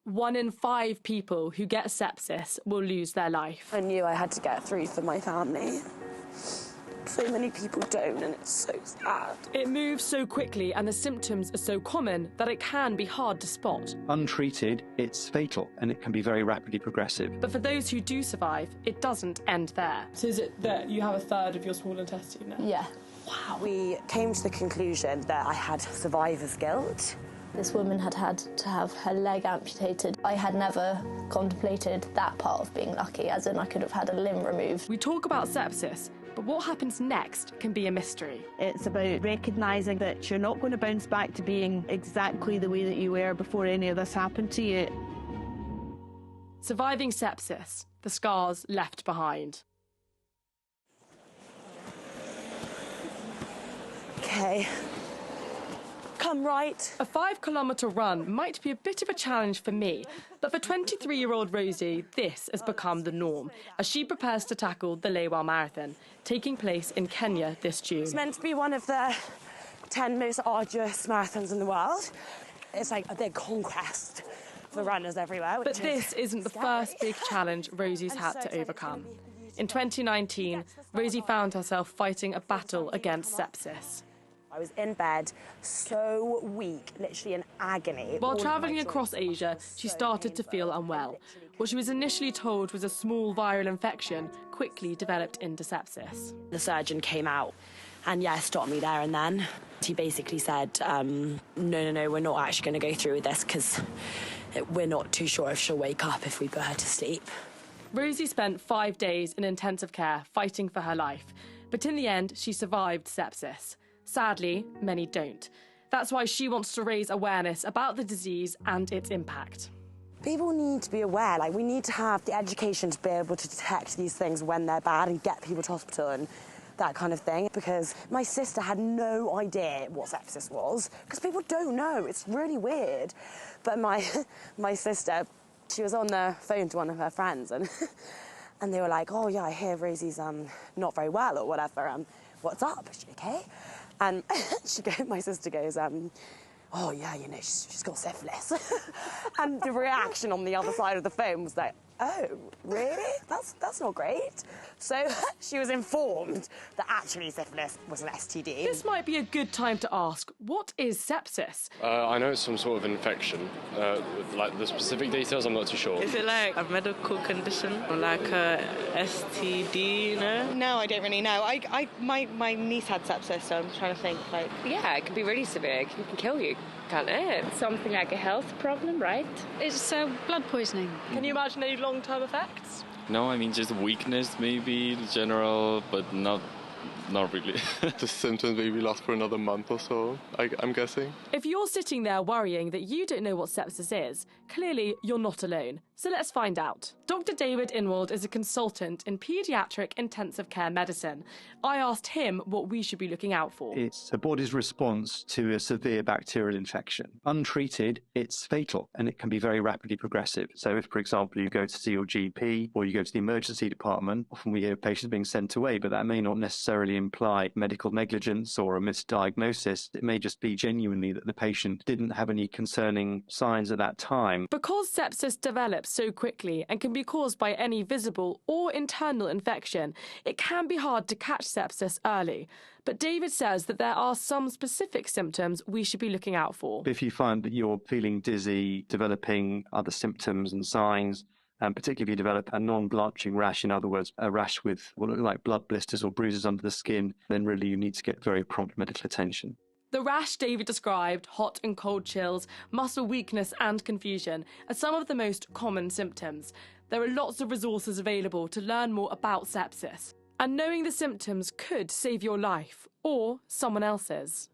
1 in 5 people who get sepsis will lose their life. I knew I had to get through for my family. So many people don't, and it's so sad. It moves so quickly and the symptoms are so common that it can be hard to spot. Untreated, it's fatal, and it can be very rapidly progressive. But for those who do survive, it doesn't end there. So is it that you have a third of your small intestine now? Yeah. Wow. We came to the conclusion that I had survivor's guilt. This woman had to have her leg amputated. I had never contemplated that part of being lucky, as in I could have had a limb removed. We talk about sepsis, but what happens next can be a mystery. It's about recognising that you're not going to bounce back to being exactly the way that you were before any of this happened to you. Surviving sepsis, the scars left behind. Okay. Come right. A 5-kilometre run might be a bit of a challenge for me, but for 23-year-old Rosie, this has become the norm as she prepares to tackle the Lewa Marathon, taking place in Kenya this June. It's meant to be one of the 10 most arduous marathons in the world. It's like a big conquest for runners everywhere. But this isn't the first big challenge Rosie's had to overcome. In 2019, Rosie found herself fighting a battle against sepsis. I was in bed, so weak, literally in agony. While travelling across Asia, she started to feel unwell. What she was initially told was a small viral infection quickly developed into sepsis. The surgeon came out and, stopped me there and then. He basically said, no, we're not actually going to go through with this because we're not too sure if she'll wake up if we put her to sleep. Rosie spent 5 days in intensive care fighting for her life, but in the end, she survived sepsis. Sadly, many don't. That's why she wants to raise awareness about the disease and its impact. People need to be aware, we need to have the education to be able to detect these things when they're bad and get people to hospital and that kind of thing, because my sister had no idea what sepsis was, because people don't know. It's really weird. But my sister, she was on the phone to one of her friends and they were like, oh, yeah, I hear Rosie's not very well or whatever. What's up? Is she okay? And my sister goes, oh, yeah, she's got syphilis. And the reaction on the other side of the phone was like, oh, really? That's not great. So she was informed that actually syphilis was an STD. This might be a good time to ask, what is sepsis? I know it's some sort of infection. The specific details, I'm not too sure. Is it like a medical condition, like a STD, you know? No, I don't really know. My niece had sepsis, so I'm trying to think, Yeah, it can be really severe. It can kill you, can't it? Something like a health problem, right? It's blood poisoning. Can you imagine any long-term effects? No, I mean just weakness maybe, general, but not really. The symptoms maybe last for another month or so, I'm guessing. If you're sitting there worrying that you don't know what sepsis is, clearly you're not alone. So let's find out. Dr. David Inwald is a consultant in paediatric intensive care medicine. I asked him what we should be looking out for. It's the body's response to a severe bacterial infection. Untreated, it's fatal, and it can be very rapidly progressive. So if, for example, you go to see your GP or you go to the emergency department, often we hear patients being sent away, but that may not necessarily imply medical negligence or a misdiagnosis. It may just be genuinely that the patient didn't have any concerning signs at that time. Because sepsis develops so quickly and can be caused by any visible or internal infection, it can be hard to catch sepsis early. But David says that there are some specific symptoms we should be looking out for. If you find that you're feeling dizzy, developing other symptoms and signs, and particularly if you develop a non-blanching rash, in other words, a rash with what look like blood blisters or bruises under the skin, then really you need to get very prompt medical attention. The rash David described, hot and cold chills, muscle weakness and confusion, are some of the most common symptoms. There are lots of resources available to learn more about sepsis. And knowing the symptoms could save your life, or someone else's.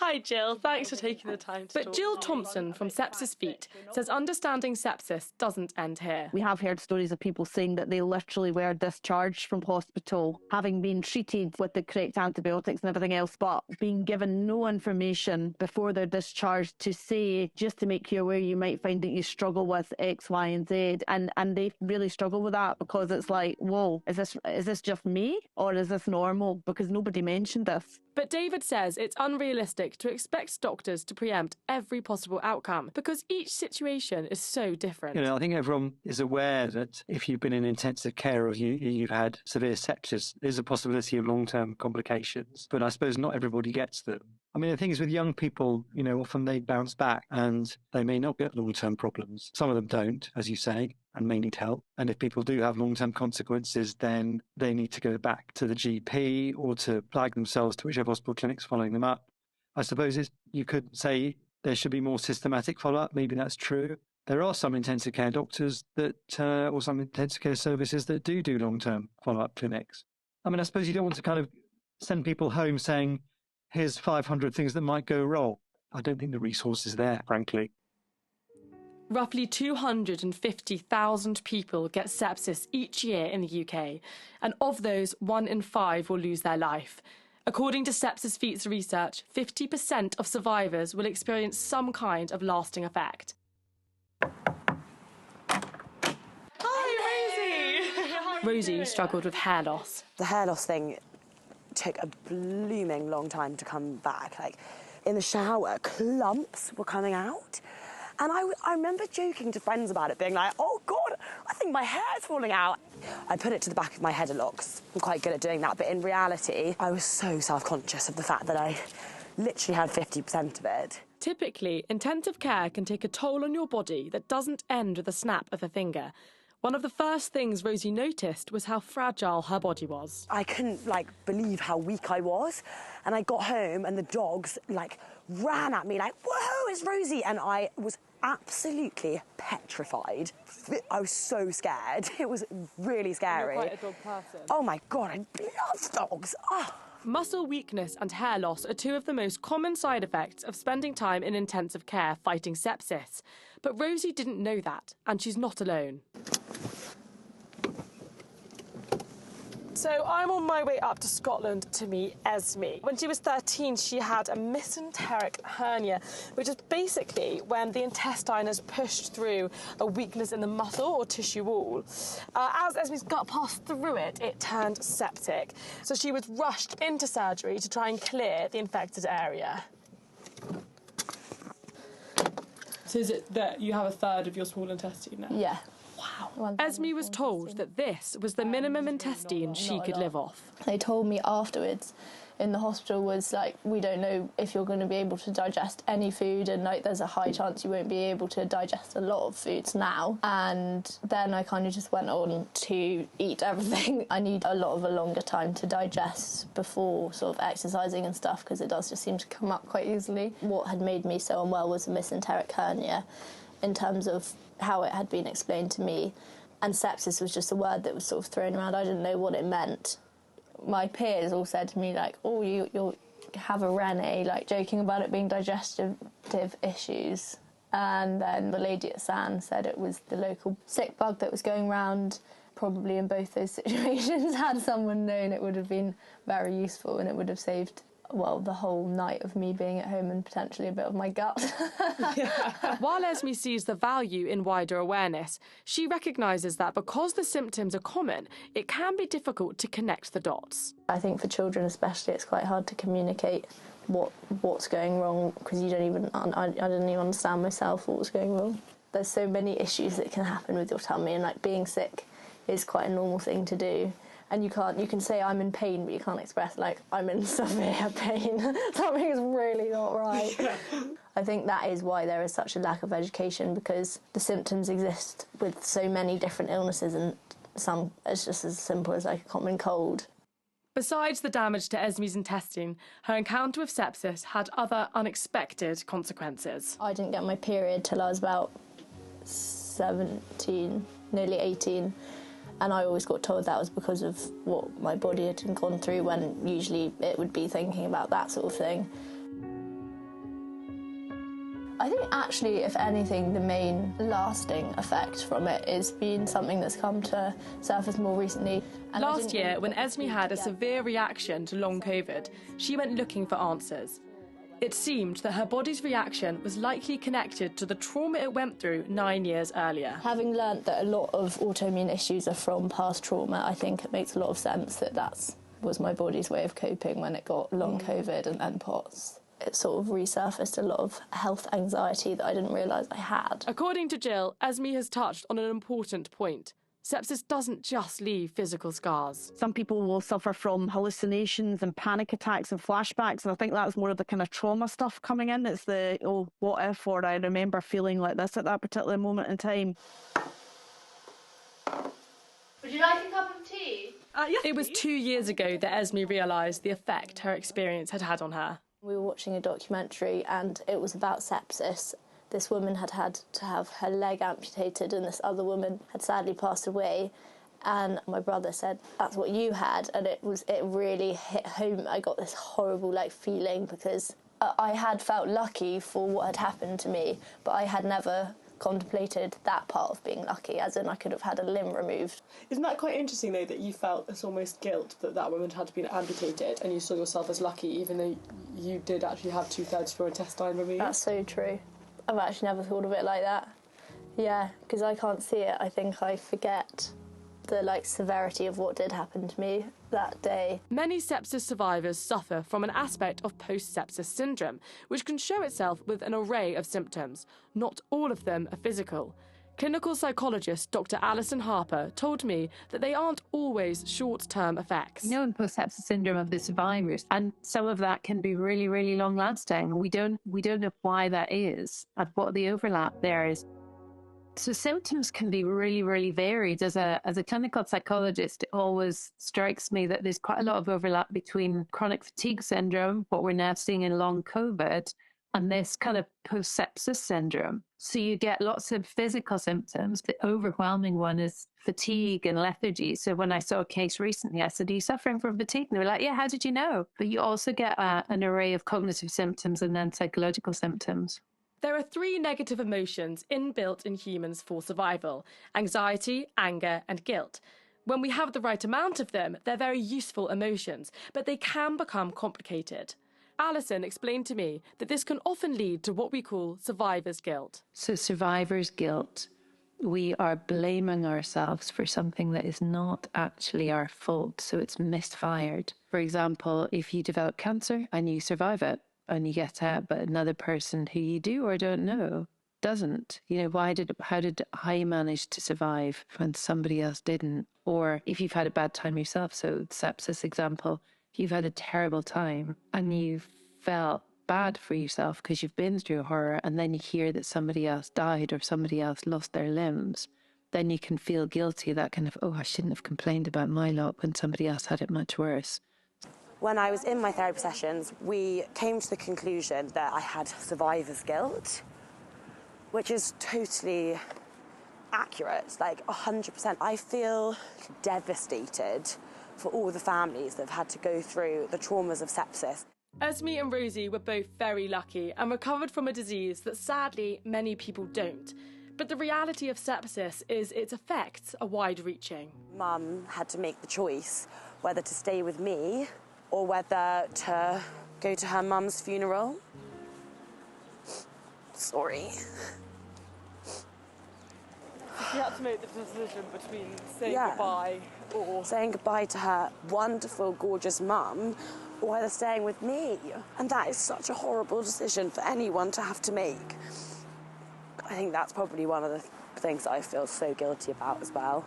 Hi, Jill. Thanks for taking the time to talk. But Jill Thompson from Sepsis Feet says understanding sepsis doesn't end here. We have heard stories of people saying that they literally were discharged from hospital, having been treated with the correct antibiotics and everything else, but being given no information before they're discharged to say, just to make you aware, you might find that you struggle with X, Y, and Z. And they really struggle with that because it's like, whoa, is this just me or is this normal? Because nobody mentioned this. But David says it's unrealistic to expect doctors to preempt every possible outcome because each situation is so different. I think everyone is aware that if you've been in intensive care or you've had severe sepsis, there's a possibility of long-term complications. But I suppose not everybody gets them. I mean, the thing is with young people, often they bounce back and they may not get long-term problems. Some of them don't, as you say, and may need help. And if people do have long-term consequences, then they need to go back to the GP or to flag themselves to whichever hospital clinic's following them up. I suppose you could say there should be more systematic follow-up. Maybe that's true. There are some intensive care doctors or some intensive care services that do long-term follow-up clinics. I mean, I suppose you don't want to kind of send people home saying, here's 500 things that might go wrong. I don't think the resource is there, frankly. Roughly 250,000 people get sepsis each year in the UK, and of those, 1 in 5 will lose their life. According to Sepsis Feet's research, 50% of survivors will experience some kind of lasting effect. Hi, Rosie! Rosie struggled with hair loss. The hair loss thing took a blooming long time to come back. Like, in the shower, clumps were coming out. And I remember joking to friends about it, being like, oh, God, I think my hair's falling out. I put it to the back of my head a lot because I'm quite good at doing that. But in reality, I was so self-conscious of the fact that I literally had 50% of it. Typically, intensive care can take a toll on your body that doesn't end with a snap of a finger. One of the first things Rosie noticed was how fragile her body was. I couldn't, believe how weak I was. And I got home and the dogs, ran at me whoa, it's Rosie. And I was absolutely petrified. I was so scared. It was really scary. You're quite a dog person. Oh, my God, I love dogs. Oh. Muscle weakness and hair loss are 2 of the most common side effects of spending time in intensive care fighting sepsis. But Rosie didn't know that, and she's not alone. So I'm on my way up to Scotland to meet Esme. When she was 13, she had a mesenteric hernia, which is basically when the intestine has pushed through a weakness in the muscle or tissue wall. As Esme's gut passed through it, it turned septic. So she was rushed into surgery to try and clear the infected area. So is it that you have a third of your small intestine now? Yeah. Wow. Esme was told that this was the minimum intestine she could live off. They told me afterwards in the hospital was we don't know if you're going to be able to digest any food, and there's a high chance you won't be able to digest a lot of foods now. And then I kind of just went on to eat everything. I need a longer time to digest before sort of exercising and stuff, because it does just seem to come up quite easily. What had made me so unwell was a mesenteric hernia in terms of how it had been explained to me, and sepsis was just a word that was sort of thrown around. I didn't know what it meant. My peers all said to me oh, you'll have a Rene, joking about it being digestive issues. And then the lady at SAN said it was the local sick bug that was going round. Probably in both those situations, had someone known, it would have been very useful, and it would have saved the whole night of me being at home and potentially a bit of my gut. While Esme sees the value in wider awareness, she recognises that because the symptoms are common, it can be difficult to connect the dots. I think for children especially, it's quite hard to communicate what's going wrong, because I didn't even understand myself what was going wrong. There's so many issues that can happen with your tummy, and being sick is quite a normal thing to do. And you can say I'm in pain, but you can't express I'm in severe pain. Something's really not right. I think that is why there is such a lack of education, because the symptoms exist with so many different illnesses, and some it's just as simple as a common cold. Besides the damage to Esme's intestine, her encounter with sepsis had other unexpected consequences. I didn't get my period till I was about 17, nearly 18. And I always got told that was because of what my body had gone through, when usually it would be thinking about that sort of thing. I think actually, if anything, the main lasting effect from it is being something that's come to surface more recently. And last year, when Esme had a severe reaction to long COVID, she went looking for answers. It seemed that her body's reaction was likely connected to the trauma it went through 9 years earlier. Having learnt that a lot of autoimmune issues are from past trauma, I think it makes a lot of sense that was my body's way of coping when it got long COVID and POTS. It sort of resurfaced a lot of health anxiety that I didn't realise I had. According to Jill, Esme has touched on an important point. Sepsis doesn't just leave physical scars. Some people will suffer from hallucinations and panic attacks and flashbacks, and I think that's more of the kind of trauma stuff coming in. It's the, oh, what if, or I remember feeling like this at that particular moment in time. Would you like a cup of tea? Yes, it was 2 years ago that Esme realised the effect her experience had had on her. We were watching a documentary and it was about sepsis. This woman had to have her leg amputated and this other woman had sadly passed away. And my brother said, that's what you had. And it really hit home. I got this horrible feeling because I had felt lucky for what had happened to me, but I had never contemplated that part of being lucky, as in I could have had a limb removed. Isn't that quite interesting, though, that you felt this almost guilt that woman had been amputated and you saw yourself as lucky, even though you did actually have 2/3 of your intestine removed? That's so true. I've actually never thought of it like that. Yeah, because I can't see it. I think I forget the severity of what did happen to me that day. Many sepsis survivors suffer from an aspect of post-sepsis syndrome, which can show itself with an array of symptoms. Not all of them are physical. Clinical psychologist Dr. Alison Harper told me that they aren't always short-term effects. In post-sepsis syndrome of the survivors, and some of that can be really, really long-lasting. We don't know why that is and what the overlap there is. So symptoms can be really, really varied. As a clinical psychologist, it always strikes me that there's quite a lot of overlap between chronic fatigue syndrome, what we're now seeing in long COVID, and this kind of post-sepsis syndrome. So you get lots of physical symptoms. The overwhelming one is fatigue and lethargy. So when I saw a case recently, I said, are you suffering from fatigue? And they were like, yeah, how did you know? But you also get an array of cognitive symptoms and then psychological symptoms. There are 3 negative emotions inbuilt in humans for survival: anxiety, anger, and guilt. When we have the right amount of them, they're very useful emotions, but they can become complicated. Alison explained to me that this can often lead to what we call survivor's guilt. So survivor's guilt, we are blaming ourselves for something that is not actually our fault, so it's misfired. For example, if you develop cancer and you survive it, and you get out, but another person who you do or don't know doesn't. How did I manage to survive when somebody else didn't? Or if you've had a bad time yourself, so sepsis example, if you've had a terrible time and you've felt bad for yourself because you've been through horror, and then you hear that somebody else died or somebody else lost their limbs, then you can feel guilty, that kind of, oh, I shouldn't have complained about my lot when somebody else had it much worse. When I was in my therapy sessions, we came to the conclusion that I had survivor's guilt, which is totally accurate, 100%. I feel devastated for all the families that have had to go through the traumas of sepsis. Esme and Rosie were both very lucky and recovered from a disease that sadly many people don't. But the reality of sepsis is its effects are wide-reaching. Mum had to make the choice whether to stay with me or whether to go to her mum's funeral. Sorry. She had to make the decision between saying goodbye or... saying goodbye to her wonderful, gorgeous mum, or either staying with me. And that is such a horrible decision for anyone to have to make. I think that's probably one of the things that I feel so guilty about as well.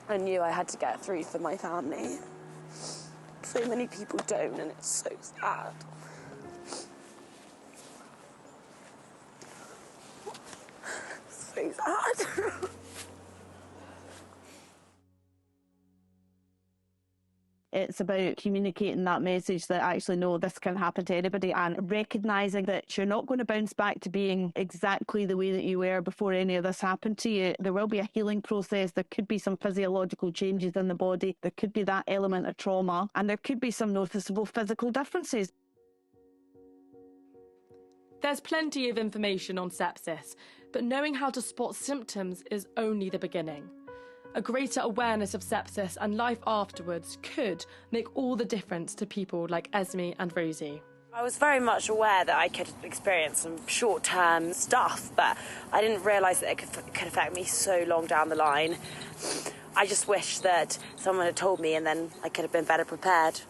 I knew I had to get through for my family. So many people don't, and it's so sad. So sad. It's about communicating that message that actually, no, this can happen to anybody, and recognising that you're not going to bounce back to being exactly the way that you were before any of this happened to you. There will be a healing process. There could be some physiological changes in the body. There could be that element of trauma, and there could be some noticeable physical differences. There's plenty of information on sepsis, but knowing how to spot symptoms is only the beginning. A greater awareness of sepsis and life afterwards could make all the difference to people like Esme and Rosie. I was very much aware that I could experience some short-term stuff, but I didn't realise that it could affect me so long down the line. I just wish that someone had told me and then I could have been better prepared.